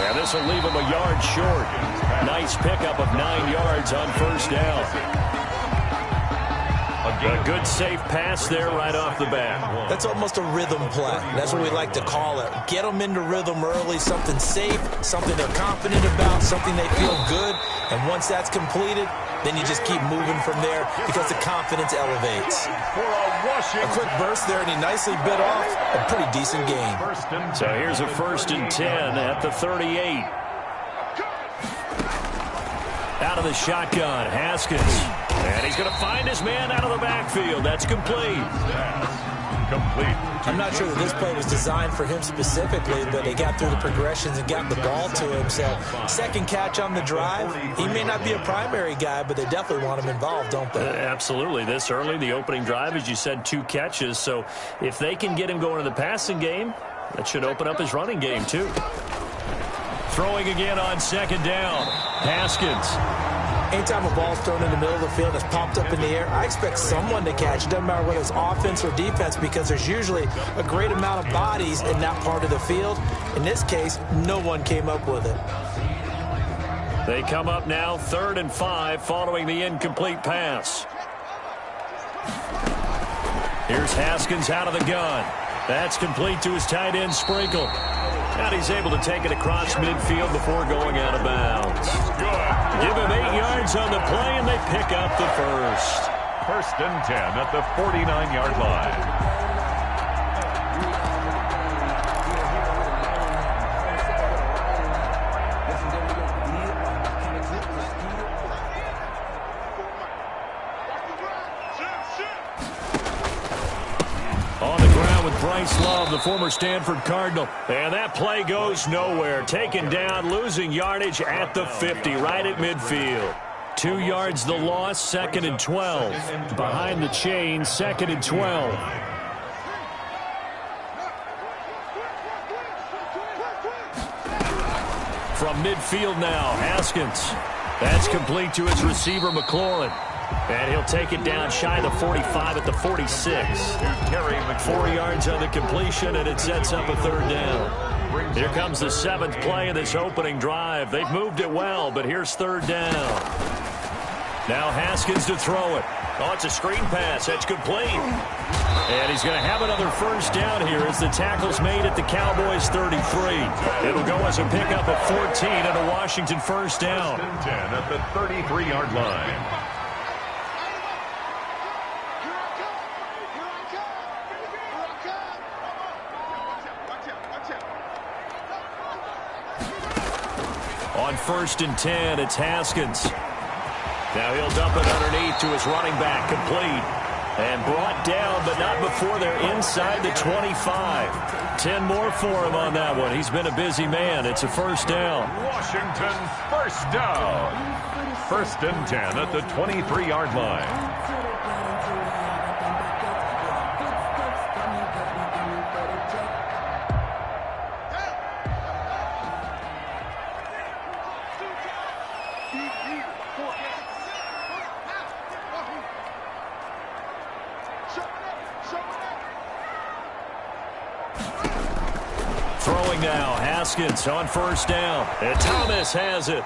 And this will leave him a yard short. Nice pickup of 9 yards on first down. A good safe pass there right off the bat. That's almost a rhythm play. That's what we like to call it. Get them into rhythm early, something safe, something they're confident about, something they feel good. And once that's completed, then you just keep moving from there because the confidence elevates. A quick burst there, and he nicely bit off a pretty decent gain. So here's a 1st and 10 at the 38. Out of the shotgun, Haskins. And he's going to find his man out of the backfield. That's complete. I'm not sure that this play was designed for him specifically, but they got through the progressions and got the ball to him. So, second catch on the drive. He may not be a primary guy, but they definitely want him involved, don't they? Absolutely. This early, the opening drive, as you said, 2 catches. So, if they can get him going in the passing game, that should open up his running game, too. Throwing again on 2nd down. Haskins. Anytime a ball's thrown in the middle of the field that's popped up in the air, I expect someone to catch it. Doesn't matter whether it's offense or defense, because there's usually a great amount of bodies in that part of the field. In this case, no one came up with it. They come up now 3rd and 5 following the incomplete pass. Here's Haskins out of the gun. That's complete to his tight end, Sprinkle. And he's able to take it across midfield before going out of bounds. Give him 8 yards on the play, and they pick up the first. 1st and 10 at the 49-yard line. Bryce Love, the former Stanford Cardinal. And that play goes nowhere. Taken down, losing yardage at the 50, right at midfield. 2 yards the loss, 2nd and 12. Behind the chain, 2nd and 12. From midfield now, Haskins. That's complete to his receiver, McLaurin. And he'll take it down shy of the 45 at the 46. 4 yards on the completion, and it sets up a 3rd down. Here comes the 7th play of this opening drive. They've moved it well, but here's 3rd down. Now Haskins to throw it. Oh, it's a screen pass. That's complete. And he's going to have another 1st down here as the tackle's made at the Cowboys' 33. It'll go as a pickup of 14 and a Washington 1st down. 1st and 10 at the 33-yard line. On 1st and 10, it's Haskins. Now he'll dump it underneath to his running back, complete. And brought down, but not before they're inside the 25. 10 more for him on that one. He's been a busy man. It's a 1st down. Washington 1st down. 1st and 10 at the 23-yard line. Throwing now, Haskins on 1st down. And Thomas has it.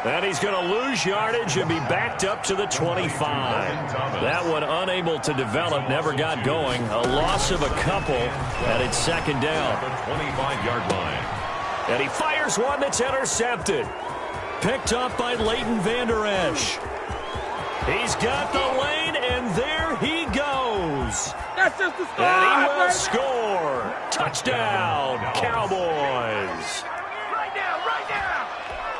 And he's going to lose yardage and be backed up to the 25. That one unable to develop, never got going. A loss of a couple, and it's 2nd down. The 25-yard line. And he fires one that's intercepted. Picked up by Leighton Vander Esch. He's got the lane, and there he goes. That's just the score. And he will score. Touchdown, Cowboys. Right now.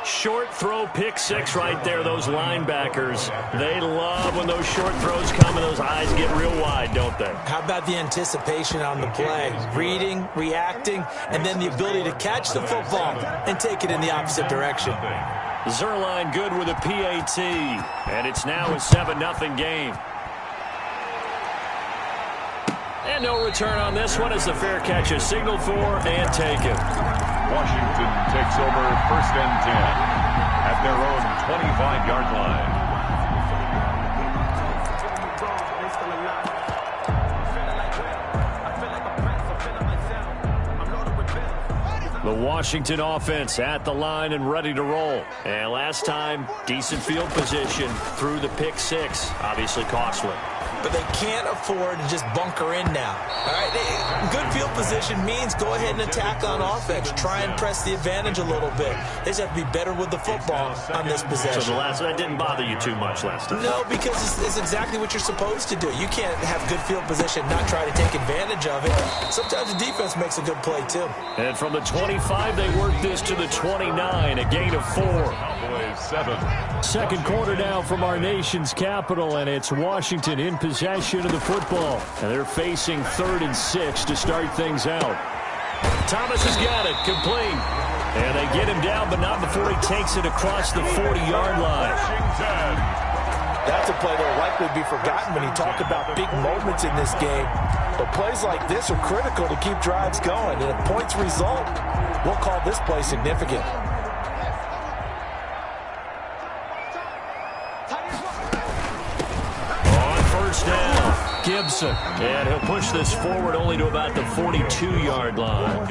Short throw, pick 6 right there. Those linebackers, they love when those short throws come and those eyes get real wide, don't they? How about the anticipation on the play? Reading, reacting, and then the ability to catch the football and take it in the opposite direction. Zerline good with a PAT, and it's now a 7-0 game. And no return on this one as the fair catch is signaled for and taken. Washington takes over 1st and 10 at their own 25-yard line. The The Washington offense at the line and ready to roll. And last time, decent field position through the pick six. Obviously costly. But they can't afford to just bunker in now. All right, good field position means go ahead and attack on offense. Try and press the advantage a little bit. They just have to be better with the football on this possession. So that didn't bother you too much last time? No, because it's exactly what you're supposed to do. You can't have good field position, not try to take advantage of it. Sometimes the defense makes a good play, too. And from the 25, they work this to the 29, a gain of 4. Cowboys 7. Second quarter now from our nation's capital, and it's Washington in possession of the football. And they're facing 3rd and 6 to start things out. Thomas has got it, complete. And they get him down, but not before he takes it across the 40-yard line. That's a play that will likely be forgotten when you talk about big moments in this game. But plays like this are critical to keep drives going. And if points result, we'll call this play significant. Down, Gibson, and he'll push this forward only to about the 42-yard line.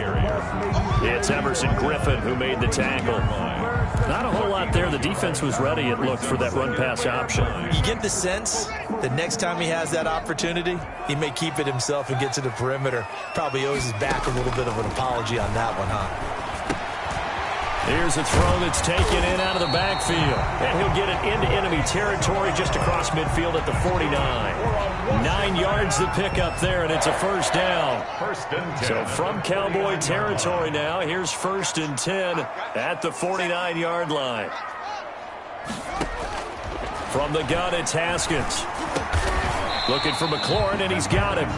It's Emerson Griffin who made the tackle. Not a whole lot there. The defense was ready, it looked, for that run-pass option. You get the sense that next time he has that opportunity, he may keep it himself and get to the perimeter. Probably owes his back a little bit of an apology on that one, huh? Here's a throw that's taken in out of the backfield. And he'll get it into enemy territory just across midfield at the 49. 9 yards to pick up there, and it's a first down. So from Cowboy territory now, here's 1st and 10 at the 49-yard line. From the gun, it's Haskins. Looking for McLaurin, and he's got him.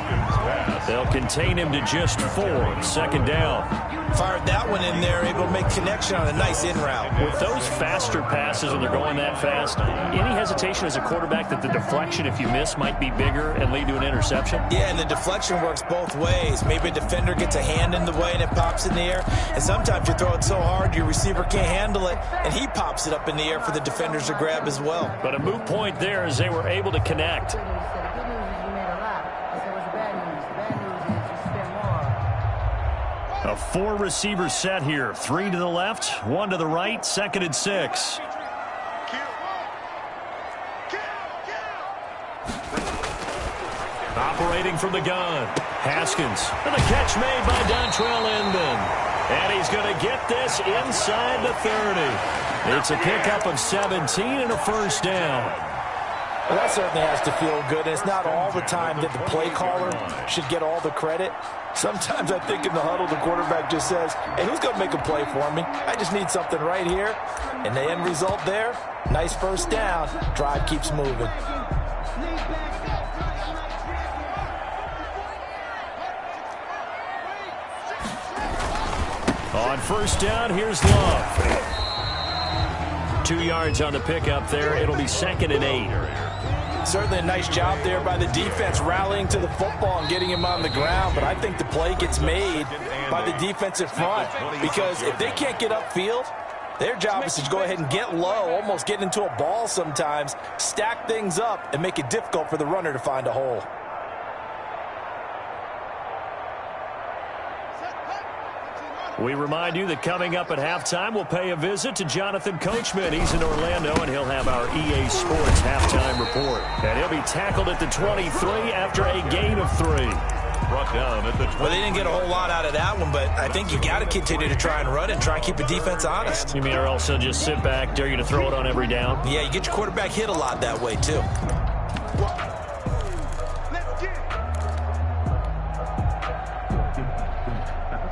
They'll contain him to just 4. 2nd down. Fired that one in there, able to make connection on a nice in route. With those faster passes and they're going that fast, any hesitation as a quarterback that the deflection, if you miss, might be bigger and lead to an interception? Yeah, and the deflection works both ways. Maybe a defender gets a hand in the way and it pops in the air. And sometimes you throw it so hard your receiver can't handle it, and he pops it up in the air for the defenders to grab as well. But a moot point there as they were able to connect. A 4-receiver set here. 3 to the left, 1 to the right, 2nd and 6. Operating from the gun. Haskins. And the catch made by Dontrell Inman. And he's going to get this inside the 30. It's a pickup of 17 and a first down. Well, that certainly has to feel good. And it's not all the time that the play caller should get all the credit. Sometimes I think in the huddle, the quarterback just says, hey, who's going to make a play for me? I just need something right here. And the end result there, nice first down. Drive keeps moving. On first down, here's Love. 2 yards on the pickup there. It'll be 2nd and 8. Certainly a nice job there by the defense rallying to the football and getting him on the ground. But I think the play gets made by the defensive front, because if they can't get upfield, their job is to go ahead and get low, almost get into a ball sometimes, stack things up, and make it difficult for the runner to find a hole. We remind you that coming up at halftime, we'll pay a visit to Jonathan Coachman. He's in Orlando, and he'll have our EA Sports halftime report. And he'll be tackled at the 23 after a gain of 3. Brought down at the 20. Well, they didn't get a whole lot out of that one, but I think you got to continue to try and run and try and keep the defense honest. You mean or else he'll just sit back, dare you to throw it on every down? Yeah, you get your quarterback hit a lot that way, too.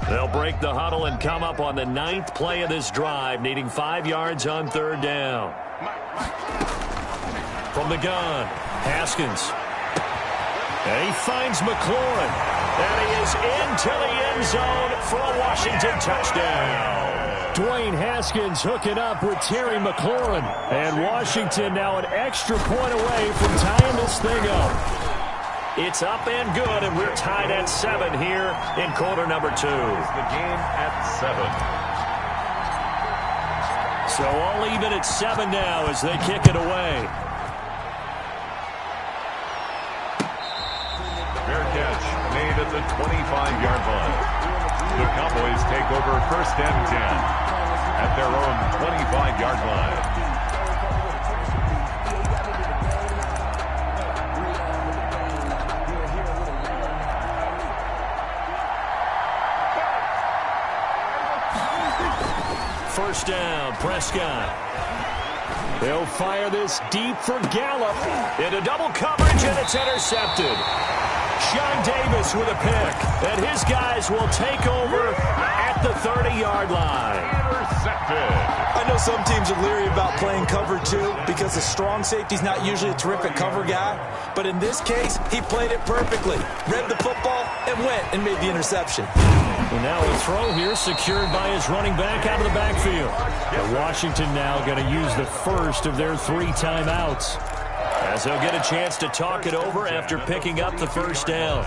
They'll break the huddle and come up on the 9th play of this drive, needing 5 yards on 3rd down. From the gun, Haskins. And he finds McLaurin. And he is into the end zone for a Washington touchdown. Dwayne Haskins hooking up with Terry McLaurin. And Washington now an extra point away from tying this thing up. It's up and good, and we're tied at 7 here in quarter number 2. The game at 7. So all even at 7 now as they kick it away. Fair catch made at the 25-yard line. The Cowboys take over 1st and 10 at their own 25-yard line. First down, Prescott. They'll fire this deep for Gallup. Into double coverage, and it's intercepted. Sean Davis with a pick, and his guys will take over at the 30-yard line. Intercepted. I know some teams are leery about playing cover 2 because the strong safety's not usually a terrific cover guy. But in this case, he played it perfectly. Read the football and went and made the interception. And now a throw here secured by his running back out of the backfield. And Washington now going to use the first of their 3 timeouts, as they'll get a chance to talk it over after picking up the first down.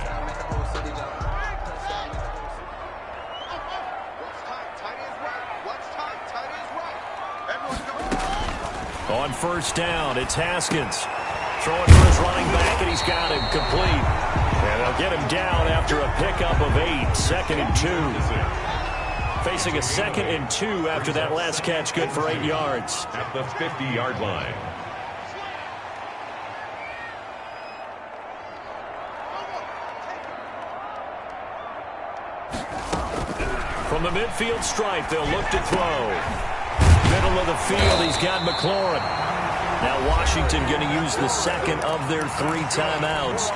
On first down, it's Haskins. Throwing for his running back, and he's got him complete. And they'll get him down after a pickup of 8, 2nd and 2. Facing a 2nd and 2 after that last catch, good for 8 yards. At the 50-yard line. From the midfield stripe, they'll look to throw. Middle of the field, he's got McLaurin. Now Washington going to use the second of their 3 timeouts,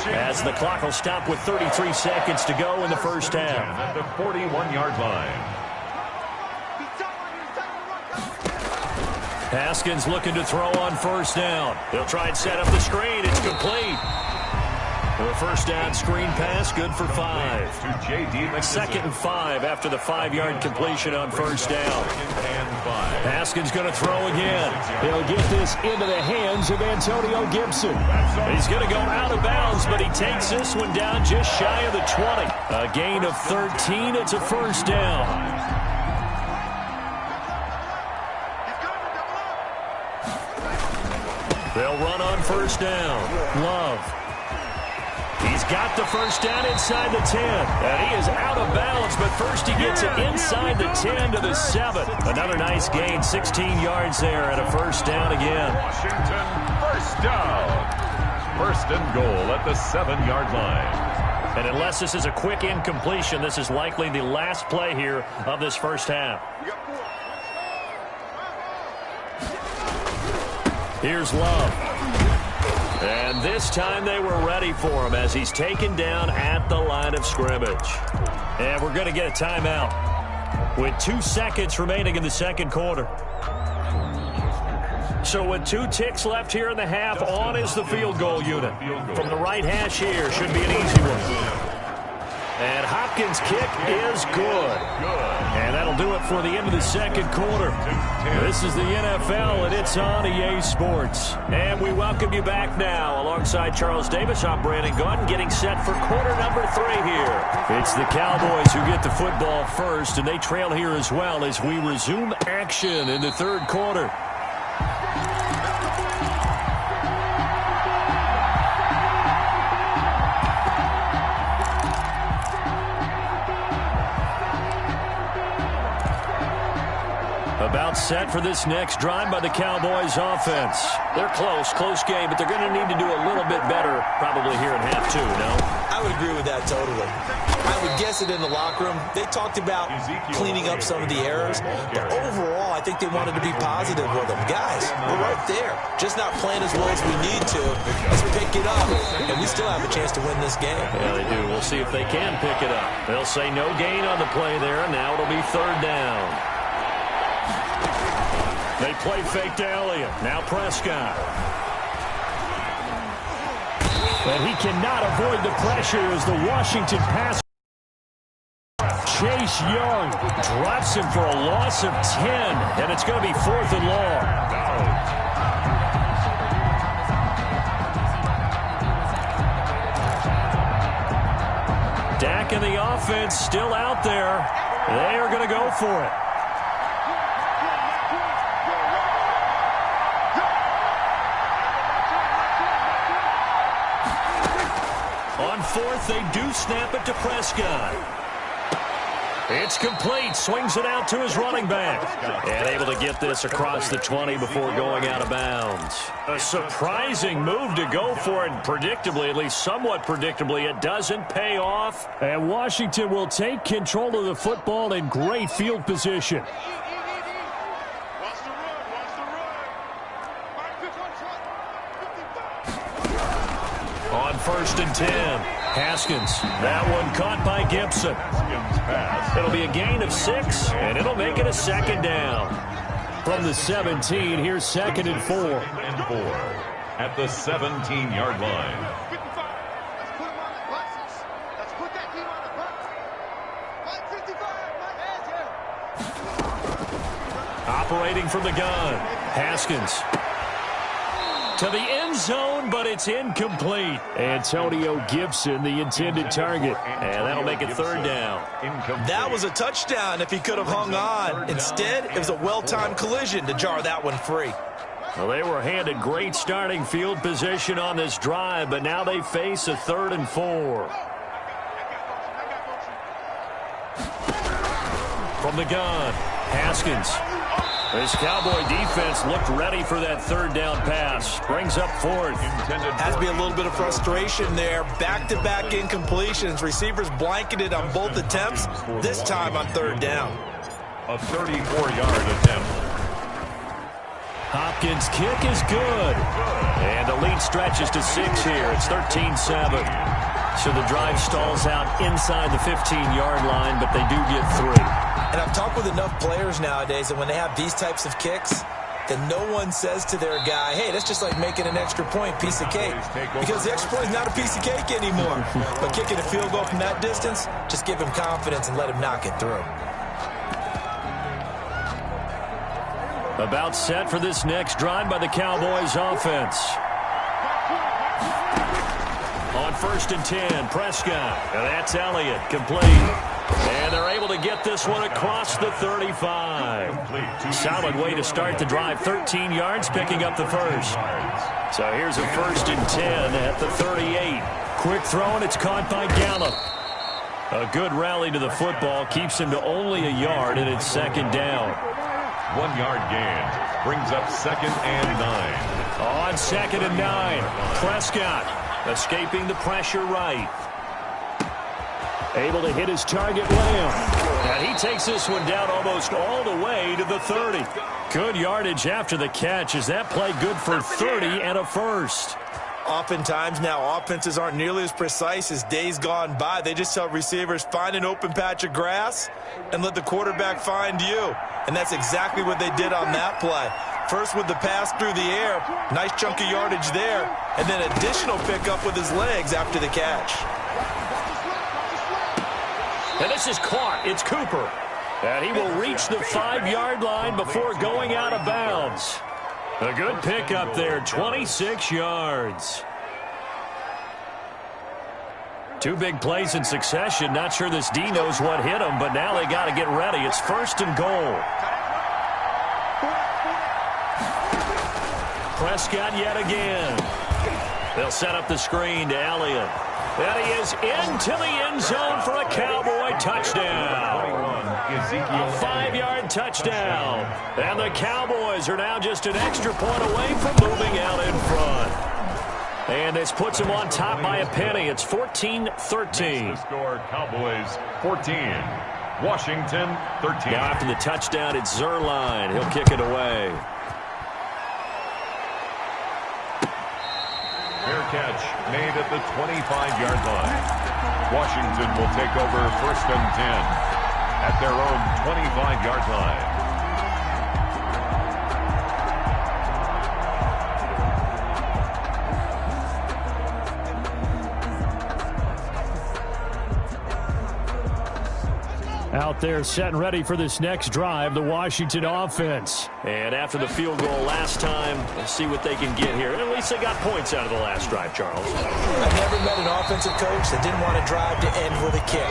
as the clock will stop with 33 seconds to go in the first half. At the 41-yard line. Haskins looking to throw on first down. They'll try and set up the screen. It's complete. The first down screen pass, good for 5. To J.D. 2nd and 5 after the 5-yard completion on first down. Haskins going to throw again. He'll get this into the hands of Antonio Gibson. He's going to go out of bounds, but he takes this one down just shy of the 20. A gain of 13. It's a first down. They'll run on first down. Love. He's got the first down inside the 10. And he is out of bounds, but first he gets it inside the 10 to the 7. Another nice gain, 16 yards there, and a first down again. Washington, first down. 1st and goal at the 7-yard line. And unless this is a quick incompletion, this is likely the last play here of this first half. Here's Love. And this time they were ready for him as he's taken down at the line of scrimmage. And we're going to get a timeout with 2 seconds remaining in the second quarter. So with 2 ticks left here in the half, on is the field goal unit. From the right hash here, should be an easy one. And Hopkins' kick is good. And that'll do it for the end of the second quarter. This is the NFL, and it's on EA Sports. And we welcome you back now. Alongside Charles Davis, I'm Brandon Gaudin, getting set for quarter number 3 here. It's the Cowboys who get the football first, and they trail here as well as we resume action in the third quarter. About set for this next drive by the Cowboys offense. They're close game, but they're going to need to do a little bit better probably here in half 2, no? I would agree with that totally. I would guess it in the locker room. They talked about cleaning up some of the errors, but overall, I think they wanted to be positive with them. Guys, we're right there. Just not playing as well as we need to. Let's pick it up, and we still have a chance to win this game. Yeah, they do. We'll see if they can pick it up. They'll say no gain on the play there. Now it'll be 3rd down. They play fake to Elliott. Now Prescott. And he cannot avoid the pressure as the Washington pass. Chase Young drops him for a loss of 10, and it's going to be 4th and long. Dak and the offense still out there. They are going to go for it. On 4th, they do snap it to Prescott. It's complete. Swings it out to his running back. And able to get this across the 20 before going out of bounds. A surprising move to go for it. Predictably, at least somewhat predictably, it doesn't pay off. And Washington will take control of the football in great field position. On 1st and 10, Haskins. That one caught by Gibson. It'll be a gain of 6, and it'll make it a 2nd down. From the 17, here's 2nd and 4. At the 17-yard line. Operating from the gun, Haskins. To the end zone, but it's incomplete. Antonio Gibson, the intended target. And that'll make it 3rd down. That was a touchdown if he could have hung on. Instead, it was a well-timed collision to jar that one free. Well, they were handed great starting field position on this drive, but now they face a 3rd and 4. From the gun, Haskins. This Cowboy defense looked ready for that 3rd down pass. Brings up 4th. Has to be a little bit of frustration there. Back-to-back incompletions. Receivers blanketed on both attempts, this time on 3rd down. A 34-yard attempt. Hopkins' kick is good. And the lead stretches to 6 here. It's 13-7. So the drive stalls out inside the 15-yard line, but they do get 3. And I've talked with enough players nowadays that when they have these types of kicks, that no one says to their guy, hey, that's just like making an extra point, piece of cake. Because the extra point is not a piece of cake anymore. But kicking a field goal from that distance, just give him confidence and let him knock it through. About set for this next drive by the Cowboys offense. On 1st and 10, Prescott. And that's Elliott, complete. And they're able to get this one across the 35. Solid way to start the drive. 13 yards, picking up the 1st. So here's a 1st and 10 at the 38. Quick throw, and it's caught by Gallup. A good rally to the football keeps him to only a yard, and it's 2nd down. 1-yard gain brings up 2nd and 9. On 2nd and 9, Prescott escaping the pressure right. Able to hit his target, Lamb. And he takes this one down almost all the way to the 30. Good yardage after the catch. Is that play good for 30 and a 1st? Oftentimes now, offenses aren't nearly as precise as days gone by. They just tell receivers, find an open patch of grass and let the quarterback find you. And that's exactly what they did on that play. First with the pass through the air, nice chunk of yardage there, and then additional pickup with his legs after the catch. And this is caught. It's Cooper. And he will reach the 5-yard line before going out of bounds. A good pickup there, 26 yards. 2 big plays in succession. Not sure this D knows what hit him, but now they got to get ready. It's 1st and goal. Prescott yet again. They'll set up the screen to Elliott. And he is into the end zone for a Cowboy touchdown. A 5-yard touchdown. And the Cowboys are now just an extra point away from moving out in front. And this puts them on top by a penny. It's 14-13. Score Cowboys 14. Washington 13. Now after the touchdown, it's Zerline. He'll kick it away. Fair catch made at the 25-yard line. Washington will take over 1st and 10 at their own 25-yard line. Out there set and ready for this next drive, the Washington offense. And after the field goal last time, let's see what they can get here. At least they got points out of the last drive, Charles. I've never met an offensive coach that didn't want to drive to end with a kick.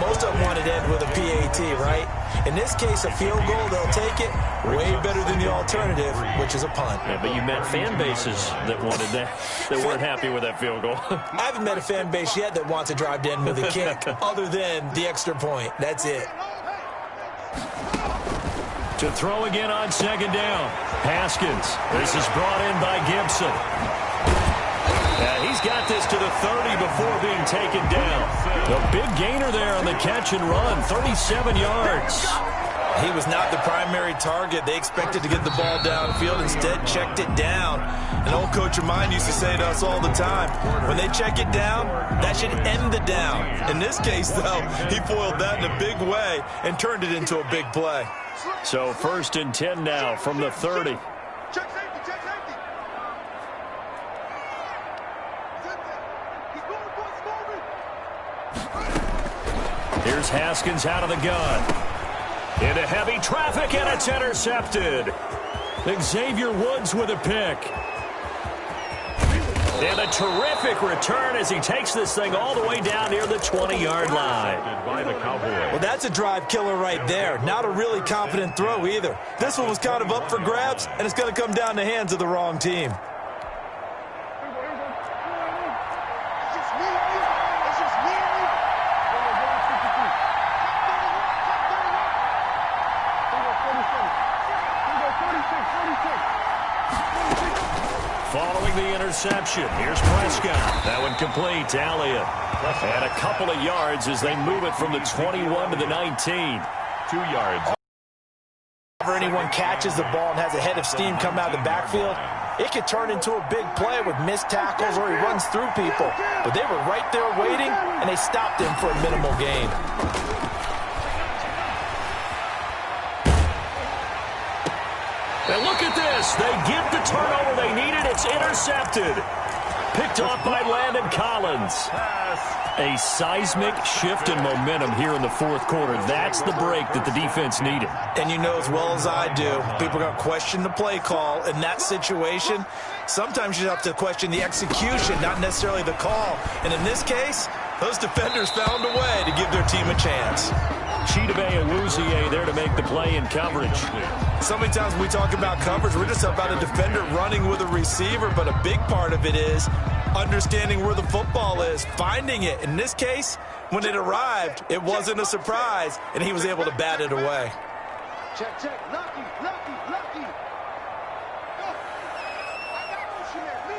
Most of them wanted to end with a PAT, right? In this case, a field goal, they'll take it. Way better than the alternative, which is a punt. Yeah, but you met fan bases that wanted that, that weren't happy with that field goal. I haven't met a fan base yet that wants to drive to end with a kick other than the extra point. That's it. To throw again on second down. Haskins. This is brought in by Gibson. He's got this to the 30 before being taken down. The big gainer there on the catch and run, 37 yards. He was not the primary target. They expected to get the ball downfield. Instead, checked it down. An old coach of mine used to say to us all the time, when they check it down, that should end the down. In this case, though, he foiled that in a big way and turned it into a big play. So 1st and 10 now from the 30. Check safety, check safety. He's moving, boys, moving. Here's Haskins out of the gun. Into heavy traffic, and it's intercepted. Xavier Woods with a pick. And a terrific return as he takes this thing all the way down near the 20-yard line. By the Cowboys. Well, that's a drive killer right there. Not a really confident throw either. This one was kind of up for grabs, and it's going to come down the hands of the wrong team. It's just me and you. It's just me and you. Following the interception, here's Prescott. That one complete to Elliott. And a couple of yards as they move it from the 21 to the 19. 2 yards. Whenever anyone catches the ball and has a head of steam come out of the backfield, it could turn into a big play with missed tackles or he runs through people. But they were right there waiting, and they stopped him for a minimal gain. And look at this. They get the turnover they needed. It's intercepted. Picked off by Landon Collins. A seismic shift in momentum here in the fourth quarter. That's the break that the defense needed. And you know as well as I do, people are going to question the play call in that situation. Sometimes you have to question the execution, not necessarily the call. And in this case, those defenders found a way to give their team a chance. Chidobe Awuzie there to make the play in coverage. So many times when we talk about coverage, we're just about a defender running with a receiver, but a big part of it is understanding where the football is, finding it. In this case, when it arrived, it wasn't a surprise, and he was able to bat it away. Check, check. Lucky, lucky, lucky. Go. I got motion there. Me.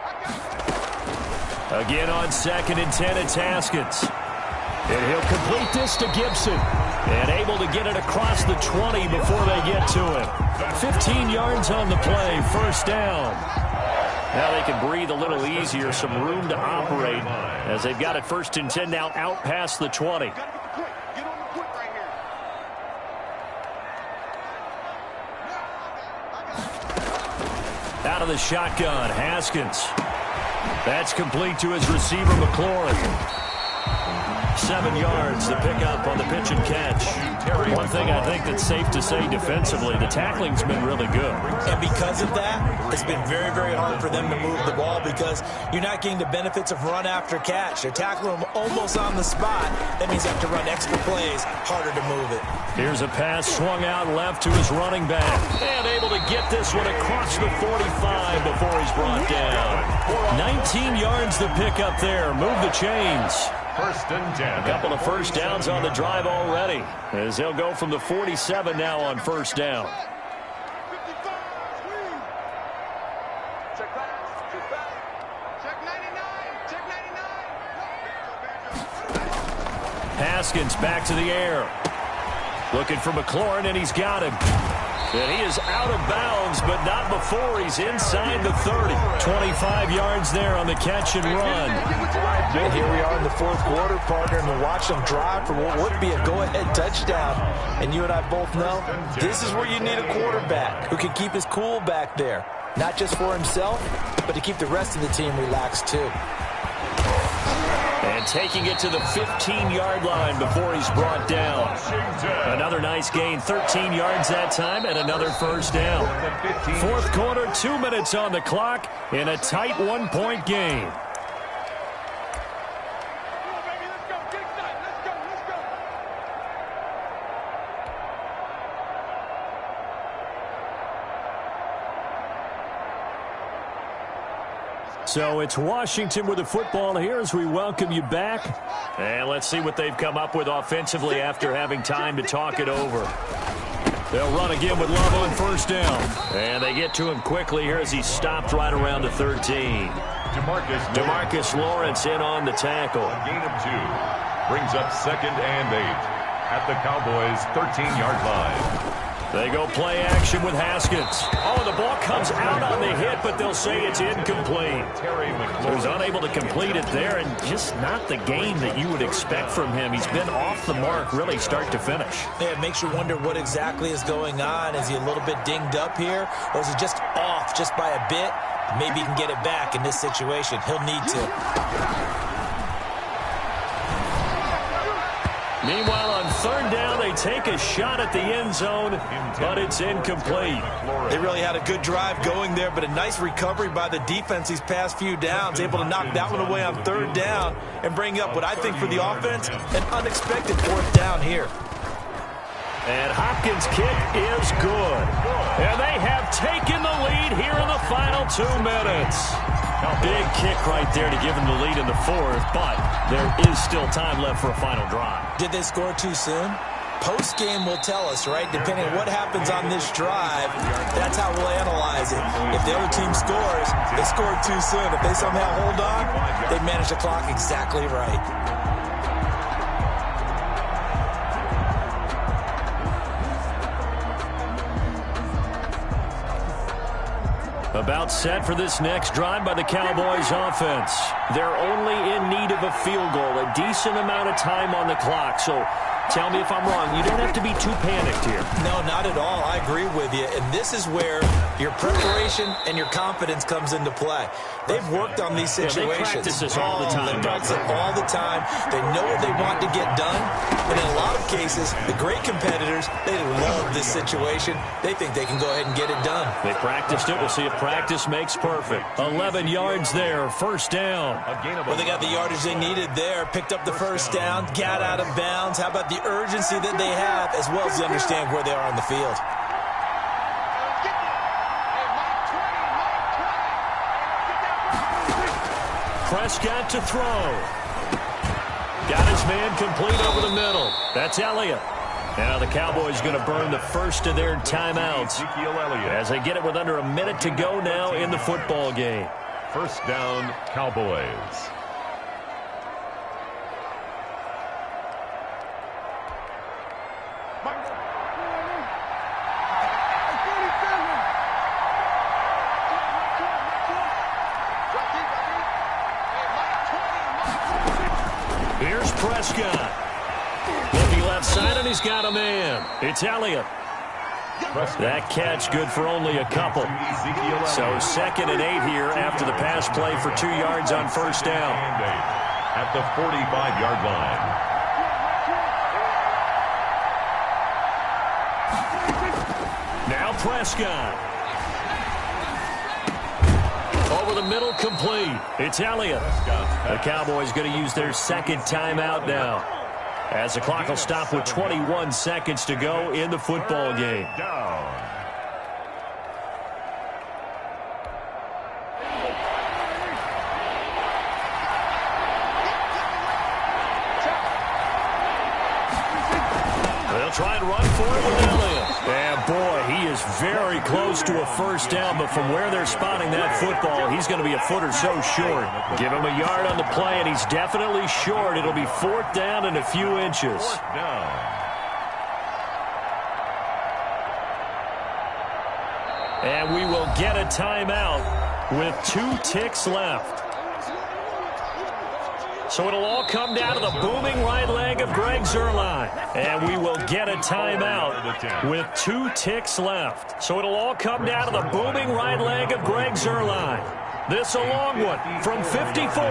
I got it. Again on 2nd and 10, it's Haskins. And he'll complete this to Gibson. And able to get it across the 20 before they get to him. 15 yards on the play, 1st down. Now they can breathe a little easier, some room to operate as they've got it 1st and 10 now out past the 20. Get on the quick right here. Out of the shotgun, Haskins. That's complete to his receiver, McLaurin. 7 yards to pick up on the pitch and catch. One thing I think that's safe to say defensively, the tackling's been really good. And because of that, it's been very, very hard for them to move the ball because you're not getting the benefits of run after catch. They're tackling them almost on the spot. That means you have to run extra plays, harder to move it. Here's a pass swung out left to his running back. And able to get this one across the 45 before he's brought down. 19 yards to pick up there. Move the chains. 1st and 10. A couple of 1st downs on the drive already, as they'll go from the 47 now on 1st down. 55, swing. Check back, check back. Check 99, check 99. Haskins back to the air. Looking for McLaurin, and he's got him. And he is out of bounds, but not before he's inside the 30. 25 yards there on the catch and run. And here we are in the fourth quarter, partner, and to watch them drive for what would be a go-ahead touchdown. And you and I both know this is where you need a quarterback who can keep his cool back there. Not just for himself, but to keep the rest of the team relaxed too. And taking it to the 15-yard line before he's brought down. Another nice gain, 13 yards that time, and another 1st down. Fourth quarter, 2 minutes on the clock in a tight 1-point game. So it's Washington with the football here as we welcome you back. And let's see what they've come up with offensively after having time to talk it over. They'll run again with Love on first down. And they get to him quickly here as he's stopped right around the 13. DeMarcus Lawrence in on the tackle. A gain of 2. Brings up 2nd and 8 at the Cowboys' 13-yard line. They go play action with Haskins. Oh, the ball comes out on the hit, but they'll say it's incomplete. So he's unable to complete it there, and just not the game that you would expect from him. He's been off the mark really start to finish. Yeah, it makes you wonder what exactly is going on. Is he a little bit dinged up here, or is he just off just by a bit? Maybe he can get it back in this situation. He'll need to. Meanwhile, on third down, they take a shot at the end zone, but it's incomplete. They really had a good drive going there, but a nice recovery by the defense these past few downs, able to knock that one away on third down and bring up what I think for the offense, an unexpected fourth down here. And Hopkins' kick is good. And they have taken the lead here in the final 2 minutes. Big kick right there to give them the lead in the fourth, but there is still time left for a final drive. Did they score too soon? Post-game will tell us, right? Depending on what happens on this drive, that's how we'll analyze it. If the other team scores, they scored too soon. If they somehow hold on, they manage the clock exactly right. About set for this next drive by the Cowboys offense. They're only in need of a field goal, a decent amount of time on the clock. So tell me if I'm wrong. You don't have to be too panicked here. No, not at all. I agree with you. And this is where your preparation and your confidence comes into play. They've worked on these situations. Yeah, they practice this all the time. They practice it all the time. They know what they want to get done. And in a lot of cases, the great competitors, they love this situation. They think they can go ahead and get it done. They practiced it. We'll see if practice makes perfect. 11 yards there. First down. Well, they got the yardage they needed there. Picked up the first down. Got out of bounds. How about the urgency that they have, as well as they understand where they are on the field? Prescott to throw. Got his man complete over the middle. That's Elliott. Now the Cowboys going to burn the first of their timeouts as they get it with under a minute to go now in the football game. First down, Cowboys. Here's Prescott. Looking left side, and he's got a man. It's Elliott. That catch good for only a couple. So 2nd and 8 here after the pass play for 2 yards on first down. At the 45-yard line. Now Prescott. Over the middle, complete. It's Elliott. The Cowboys going to use their second timeout now, as the clock will stop with 21 seconds to go in the football game. They'll try and run for it with Elliott. And boy, he is very close to a first down, but from where they're spotting that football, he's going to be a foot or so short. Give him a yard on the play, and he's definitely short. It'll be 4th down and a few inches. And we will get a timeout with 2 ticks left. So it'll all come down to the booming right leg of Greg Zuerlein. And we will get a timeout with 2 ticks left. So it'll all come down to the booming right leg of Greg Zuerlein. This a long one from 54.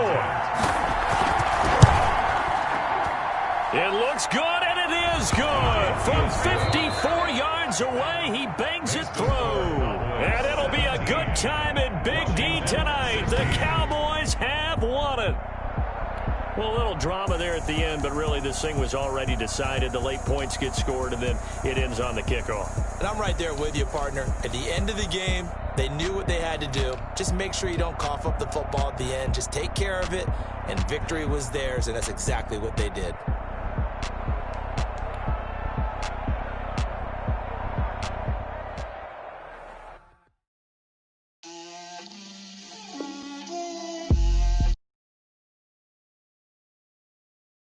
It looks good, and it is good. From 54 yards away, he bangs it through. And it'll be a good time in Big D tonight. The Cowboys have won it. Well, a little drama there at the end, but really this thing was already decided. The late points get scored, and then it ends on the kickoff. And I'm right there with you, partner. At the end of the game, they knew what they had to do. Just make sure you don't cough up the football at the end. Just take care of it, and victory was theirs, and that's exactly what they did.